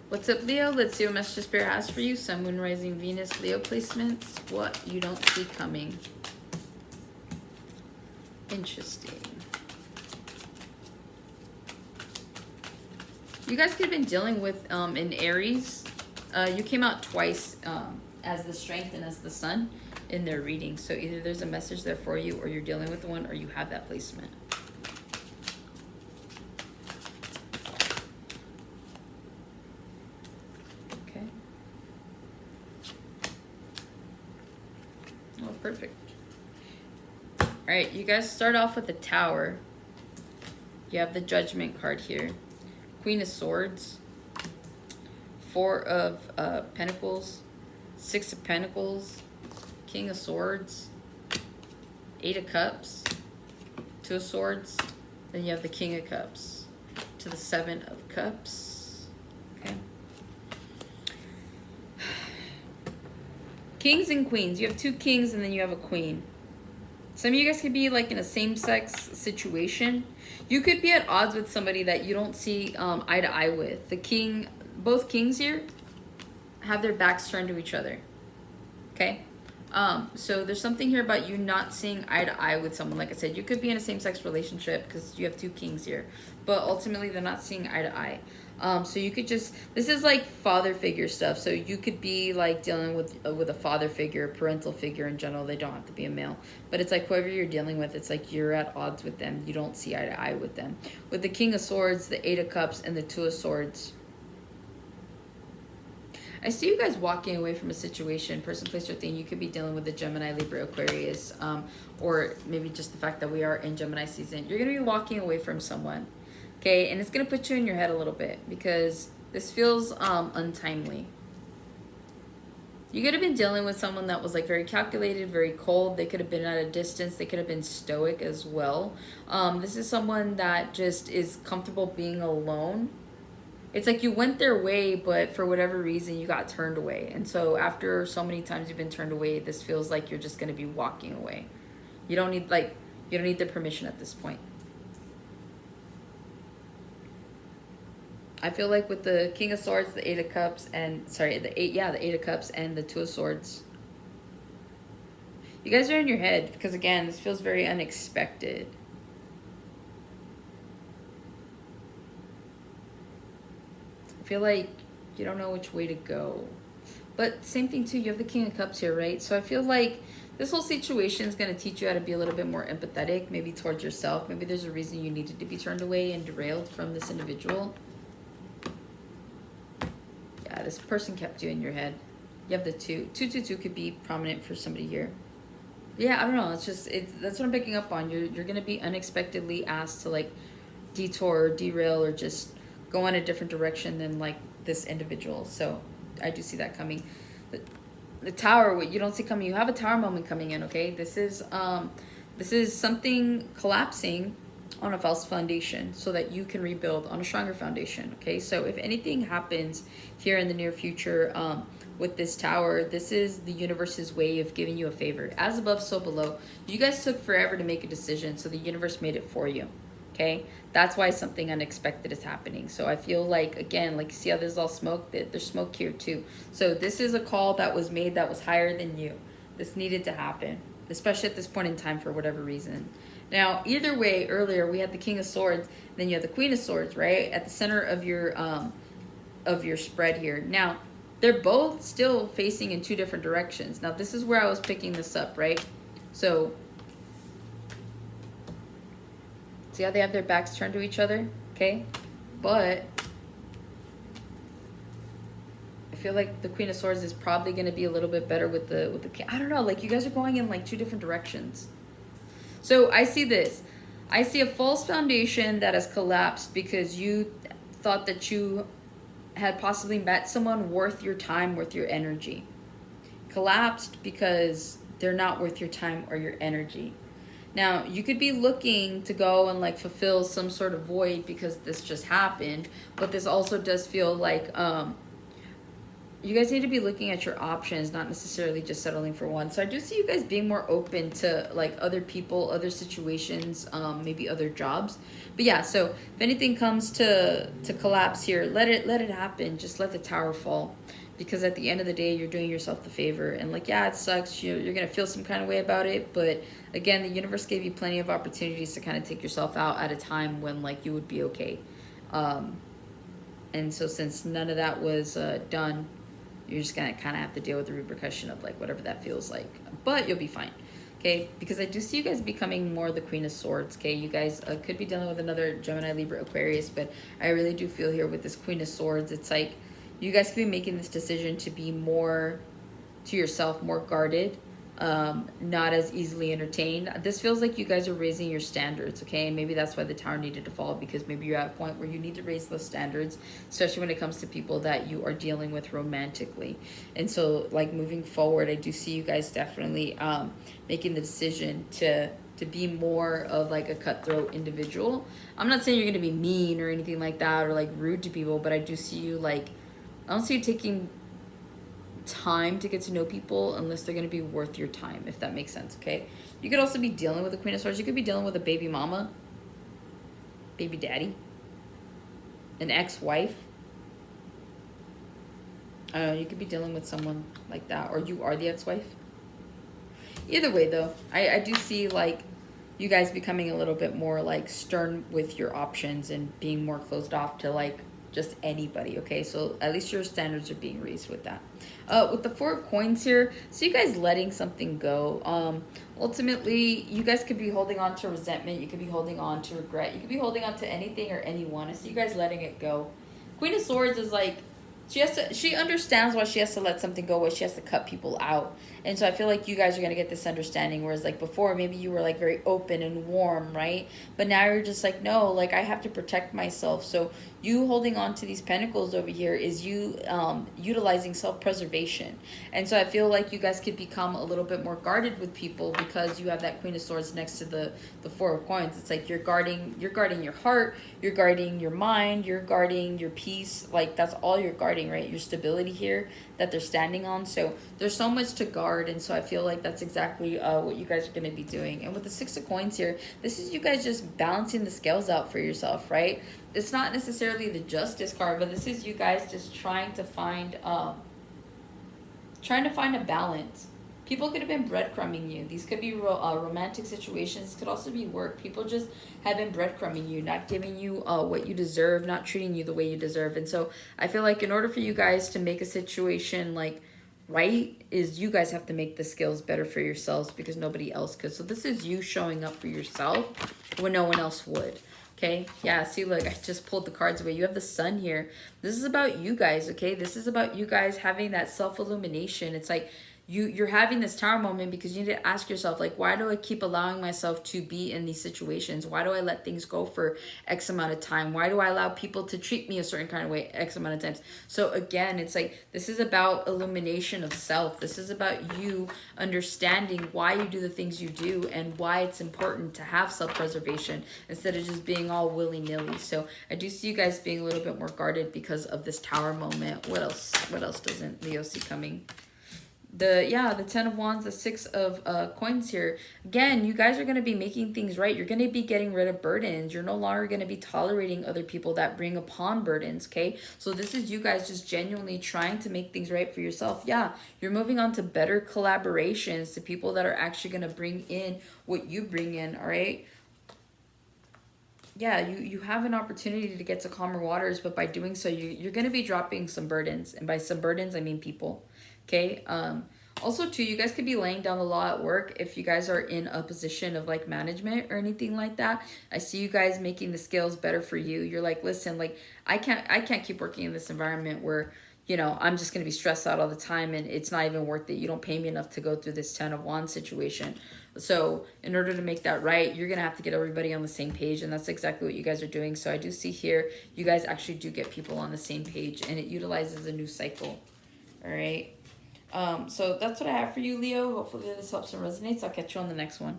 What's up, Leo? Let's see what Message Spirit has for you. Sun, Moon, Rising, Venus, Leo placements. What you don't see coming. Interesting. You guys could have been dealing with in Aries. You came out twice as the Strength and as the Sun in their reading. So either there's a message there for you, or you're dealing with one, or you have that placement. Okay. Oh, perfect. All right, you guys start off with the Tower. You have the Judgment card here. Queen of Swords. Four of Pentacles. Six of Pentacles. King of Swords. Eight of Cups. Two of Swords. Then you have the King of Cups. To the Seven of Cups. Okay. Kings and Queens. You have two kings and then you have a queen. Some of you guys could be like in a same-sex situation. You could be at odds with somebody that you don't see eye to eye with. The king, both kings here have their backs turned to each other. Okay? So there's something here about you not seeing eye to eye with someone. Like I said, you could be in a same-sex relationship because you have two kings here. But ultimately, they're not seeing eye to eye. So you could just, this is like father figure stuff. So you could be like dealing with a father figure, a parental figure in general. They don't have to be a male. But it's like whoever you're dealing with, it's like you're at odds with them. You don't see eye to eye with them. With the King of Swords, the Eight of Cups, and the Two of Swords, I see you guys walking away from a situation, person, place, or thing. You could be dealing with a Gemini, Libra, Aquarius, or maybe just the fact that we are in Gemini season. You're going to be walking away from someone, okay? And it's going to put you in your head a little bit because this feels untimely. You could have been dealing with someone that was like very calculated, very cold. They could have been at a distance. They could have been stoic as well. This is someone that just is comfortable being alone. It's like you went their way, but for whatever reason, you got turned away. And so after so many times you've been turned away, this feels like you're just going to be walking away. You don't need their permission at this point. I feel like with the King of Swords, the Eight of Cups, and the Eight of Cups and the Two of Swords, you guys are in your head because again, this feels very unexpected. I feel like you don't know which way to go. But same thing too, you have the King of Cups here, right? So I feel like this whole situation is going to teach you how to be a little bit more empathetic, maybe towards yourself. Maybe there's a reason you needed to be turned away and derailed from this individual. Yeah, this person kept you in your head. You have the two. 222 could be prominent for somebody here. Yeah, I don't know. That's what I'm picking up on. You're going to be unexpectedly asked to like detour or derail or just go in a different direction than like this individual. So I do see that coming. The Tower, what you don't see coming, you have a Tower moment coming in, okay? This is something collapsing on a false foundation so that you can rebuild on a stronger foundation, okay? So if anything happens here in the near future with this Tower, this is the universe's way of giving you a favor. As above, so below. You guys took forever to make a decision, so the universe made it for you. Okay, that's why something unexpected is happening. So I feel like, again, like see how there's all smoke? There's smoke here too. So this is a call that was made that was higher than you. This needed to happen, especially at this point in time for whatever reason. Now, either way, earlier we had the King of Swords, then you have the Queen of Swords, right? At the center of your spread here. Now, they're both still facing in two different directions. Now, this is where I was picking this up, right? So see how they have their backs turned to each other? Okay? But I feel like the Queen of Swords is probably going to be a little bit better with the I don't know, like you guys are going in like two different directions. So I see this. I see a false foundation that has collapsed because you thought that you had possibly met someone worth your time, worth your energy. Collapsed because they're not worth your time or your energy. Now, you could be looking to go and like fulfill some sort of void because this just happened, but this also does feel like you guys need to be looking at your options, not necessarily just settling for one. So I do see you guys being more open to like other people, other situations, maybe other jobs. But yeah, so if anything comes to collapse here, let it happen. Just let the tower fall, because at the end of the day, you're doing yourself the favor. And like, yeah, it sucks. You're gonna feel some kind of way about it, but again, the universe gave you plenty of opportunities to kind of take yourself out at a time when like you would be okay. And so since none of that was done, you're just gonna kind of have to deal with the repercussion of like whatever that feels like, but you'll be fine. Okay, because I do see you guys becoming more the Queen of Swords. Okay, you guys could be dealing with another Gemini, Libra, Aquarius, but I really do feel here with this Queen of Swords, it's like you guys could be making this decision to be more to yourself, more guarded, not as easily entertained. This feels like you guys are raising your standards, okay? And maybe that's why the tower needed to fall, because maybe you're at a point where you need to raise those standards, especially when it comes to people that you are dealing with romantically. And so, like, moving forward, I do see you guys definitely making the decision to be more of like a cutthroat individual. I'm not saying you're gonna be mean or anything like that or like rude to people, but I do see you like, I don't see you taking time to get to know people unless they're going to be worth your time, if that makes sense. Okay, you could also be dealing with a Queen of Swords. You could be dealing with a baby mama, baby daddy, an ex-wife. I don't know, you could be dealing with someone like that, or you are the ex-wife. Either way though, I do see like you guys becoming a little bit more like stern with your options and being more closed off to like just anybody. Okay, so at least your standards are being raised with that. With the 4 of Coins here, so you guys letting something go. Ultimately, you guys could be holding on to resentment, you could be holding on to regret, you could be holding on to anything or anyone. I see you guys letting it go. Queen of Swords is like, she understands why she has to let something go, why she has to cut people out. And so I feel like you guys are going to get this understanding, whereas like before maybe you were like very open and warm, right? But now you're just like, no, like I have to protect myself. So you holding on to these pentacles over here is you utilizing self-preservation. And so I feel like you guys could become a little bit more guarded with people because you have that Queen of Swords next to the 4 of Coins. It's like you're guarding your heart, you're guarding your mind, you're guarding your peace. Like that's all you're guarding, right? Your stability here that they're standing on. So there's so much to guard, and so I feel like that's exactly what you guys are going to be doing. And with the 6 of Coins here, this is you guys just balancing the scales out for yourself, right? It's not necessarily the Justice card, but this is you guys just trying to find a balance. People could have been breadcrumbing you. These could be romantic situations. This could also be work. People just have been breadcrumbing you, not giving you what you deserve, not treating you the way you deserve. And so I feel like in order for you guys to make a situation like right, is you guys have to make the skills better for yourselves because nobody else could. So this is you showing up for yourself when no one else would. Okay, yeah, see, look, I just pulled the cards away. You have the Sun here. This is about you guys, okay? This is about you guys having that self-illumination. It's like you're having this tower moment because you need to ask yourself, like, why do I keep allowing myself to be in these situations? Why do I let things go for X amount of time? Why do I allow people to treat me a certain kind of way X amount of times? So again, it's like this is about illumination of self. This is about you understanding why you do the things you do and why it's important to have self-preservation instead of just being all willy-nilly. So I do see you guys being a little bit more guarded because of this tower moment. What else doesn't Leo see coming? The 10 of Wands, the 6 of Coins here. Again, you guys are going to be making things right. You're going to be getting rid of burdens. You're no longer going to be tolerating other people that bring upon burdens, okay? So this is you guys just genuinely trying to make things right for yourself. Yeah, you're moving on to better collaborations, to people that are actually going to bring in what you bring in, all right? Yeah, you have an opportunity to get to calmer waters, but by doing so, you're going to be dropping some burdens. And by some burdens, I mean people. Okay, also too, you guys could be laying down the law at work if you guys are in a position of like management or anything like that. I see you guys making the scales better for you. You're like, listen, like I can't keep working in this environment where, you know, I'm just going to be stressed out all the time and it's not even worth it. You don't pay me enough to go through this 10 of Wands situation. So in order to make that right, you're going to have to get everybody on the same page, and that's exactly what you guys are doing. So I do see here, you guys actually do get people on the same page, and it utilizes a new cycle. All right. So that's what I have for you, Leo. Hopefully this helps and resonates. I'll catch you on the next one.